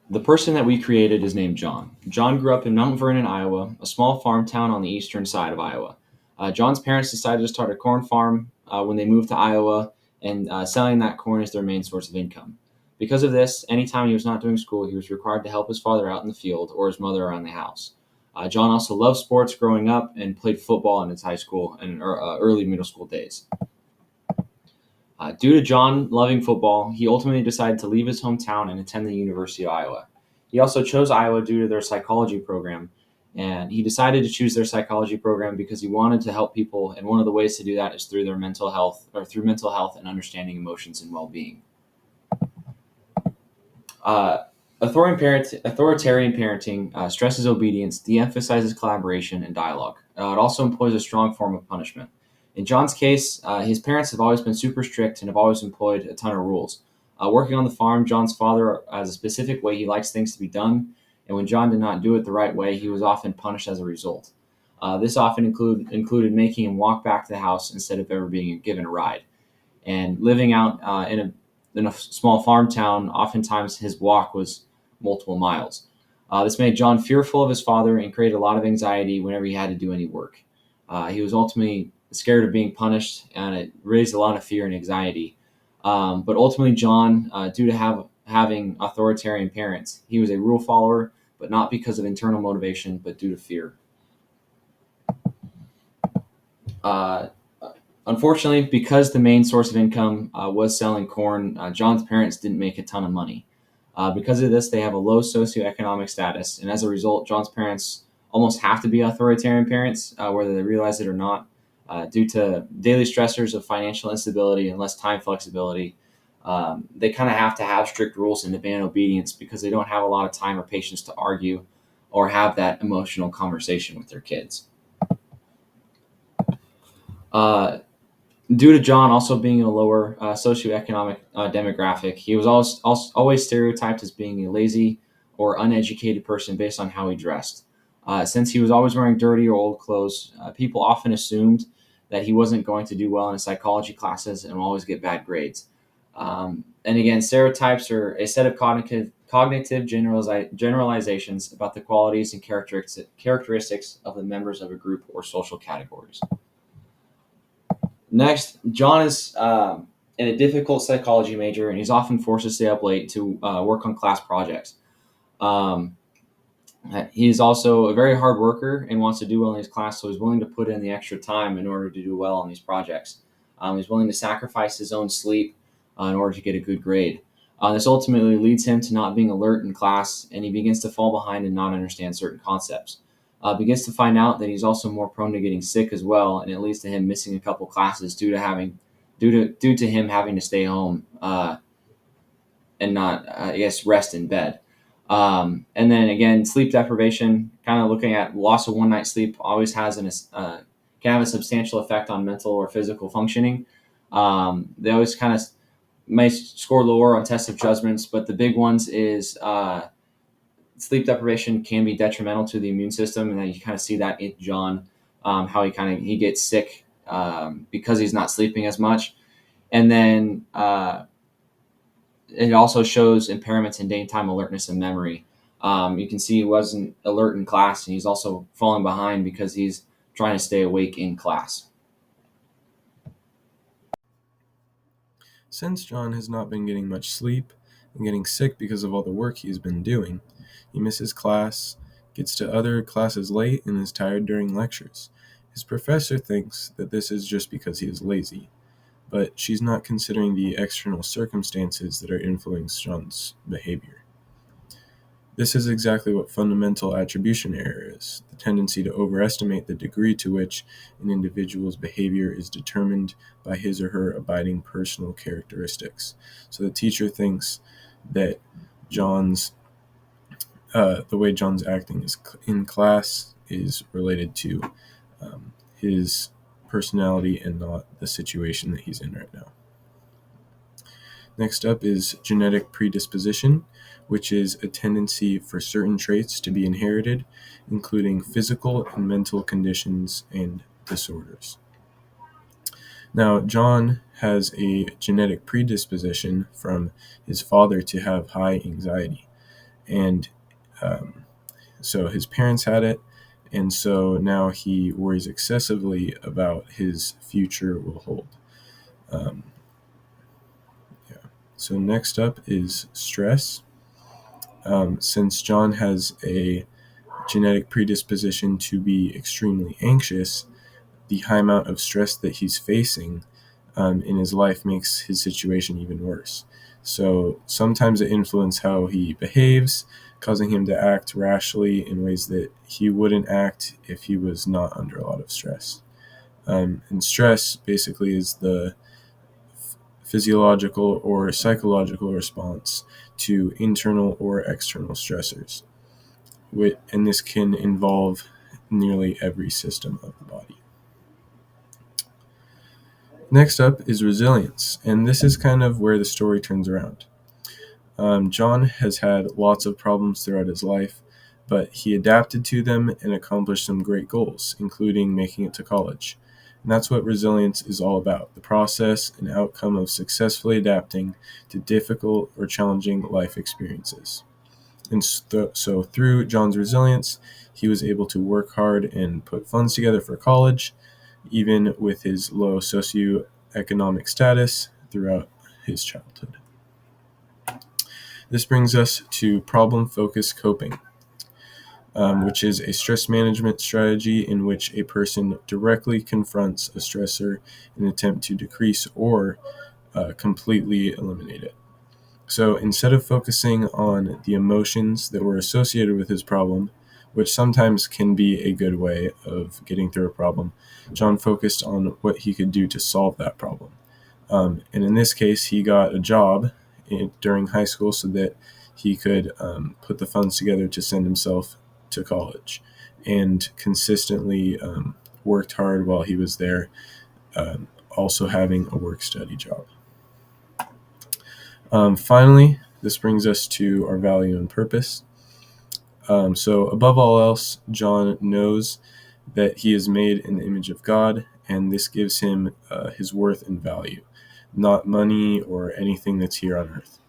The person that we created is named John. John grew up in Mount Vernon, Iowa, a small farm town on the eastern side of Iowa. John's parents decided to start a corn farm when they moved to Iowa, and selling that corn is their main source of income. Because of this, anytime he was not doing school, he was required to help his father out in the field or his mother around the house. John also loved sports growing up and played football in his high school and early middle school days. Due to John loving football, he ultimately decided to leave his hometown and attend the University of Iowa. He also chose Iowa due to their psychology program, and he decided to choose their psychology program because he wanted to help people, and one of the ways to do that is through their mental health, or through mental health and understanding emotions and well-being. Uh, authoritarian parenting stresses obedience, de-emphasizes collaboration and dialogue. It also employs a strong form of punishment. In John's case, his parents have always been super strict and have always employed a ton of rules. Working on the farm, John's father has a specific way he likes things to be done, and when John did not do it the right way, he was often punished as a result. This often included making him walk back to the house instead of ever being given a ride. And living out in a small farm town, oftentimes his walk was multiple miles. This made John fearful of his father and created a lot of anxiety whenever he had to do any work. He was ultimately scared of being punished, and it raised a lot of fear and anxiety. But ultimately, John, due to having authoritarian parents, he was a rule follower, but not because of internal motivation, but due to fear. Uh, Unfortunately, because the main source of income was selling corn, John's parents didn't make a ton of money. Because of this, they have a low socioeconomic status, and as a result, John's parents almost have to be authoritarian parents, whether they realize it or not, due to daily stressors of financial instability and less time flexibility. They kind of have to have strict rules and demand obedience because they don't have a lot of time or patience to argue or have that emotional conversation with their kids. Uh, Due to John also being a lower socioeconomic demographic, he was always stereotyped as being a lazy or uneducated person based on how he dressed. Since he was always wearing dirty or old clothes, people often assumed that he wasn't going to do well in his psychology classes and will always get bad grades. And again, stereotypes are a set of cognitive generalizations about the qualities and characteristics of the members of a group or social categories. Next, John is in a difficult psychology major, and he's often forced to stay up late to work on class projects. Um, he is also a very hard worker and wants to do well in his class, so he's willing to put in the extra time in order to do well on these projects. He's willing to sacrifice his own sleep in order to get a good grade. This ultimately leads him to not being alert in class, and he begins to fall behind and not understand certain concepts. Begins to find out that he's also more prone to getting sick as well, and it leads to him missing a couple classes due to him having to stay home and not, I guess, rest in bed. And then again, sleep deprivation, kind of looking at loss of one night sleep, always can have a substantial effect on mental or physical functioning. They always kind of may score lower on tests of judgments, but the big ones is sleep deprivation can be detrimental to the immune system, and then you kind of see that in John, how he gets sick because he's not sleeping as much, and then it also shows impairments in daytime alertness and memory. You can see he wasn't alert in class, and he's also falling behind because he's trying to stay awake in class. Since John has not been getting much sleep and getting sick because of all the work he has been doing, he misses class, gets to other classes late, and is tired during lectures. His professor thinks that this is just because he is lazy, but she's not considering the external circumstances that are influencing John's behavior. This is exactly what fundamental attribution error is, the tendency to overestimate the degree to which an individual's behavior is determined by his or her abiding personal characteristics. So the teacher thinks that John's the way John's acting is in class is related to his personality and not the situation that he's in right now. Next up is genetic predisposition, which is a tendency for certain traits to be inherited, including physical and mental conditions and disorders. Now, John has a genetic predisposition from his father to have high anxiety. and so his parents had it, and so now he worries excessively about his future will hold. Um, yeah. So next up is stress. Since John has a genetic predisposition to be extremely anxious, the high amount of stress that he's facing in his life makes his situation even worse. So sometimes it influences how he behaves, causing him to act rashly in ways that he wouldn't act if he was not under a lot of stress. And stress basically is the physiological or psychological response to internal or external stressors. And this can involve nearly every system of the body. Next up is resilience, and this is kind of where the story turns around. John has had lots of problems throughout his life, but he adapted to them and accomplished some great goals, including making it to college. And that's what resilience is all about, the process and outcome of successfully adapting to difficult or challenging life experiences. And so through John's resilience, he was able to work hard and put funds together for college, even with his low socioeconomic status throughout his childhood. This brings us to problem-focused coping, which is a stress management strategy in which a person directly confronts a stressor in an attempt to decrease or completely eliminate it. So instead of focusing on the emotions that were associated with his problem, which sometimes can be a good way of getting through a problem, John focused on what he could do to solve that problem. And in this case, he got a job during high school so that he could put the funds together to send himself to college, and consistently worked hard while he was there, also having a work-study job. Finally, this brings us to our value and purpose. So above all else, John knows that he is made in the image of God, and this gives him his worth and value, not money or anything that's here on earth.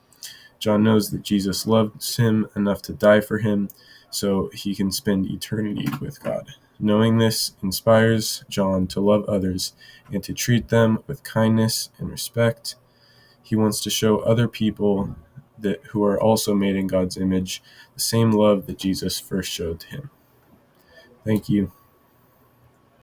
John knows that Jesus loves him enough to die for him so he can spend eternity with God. Knowing this inspires John to love others and to treat them with kindness and respect. He wants to show other people who are also made in God's image the same love that Jesus first showed to him. Thank you.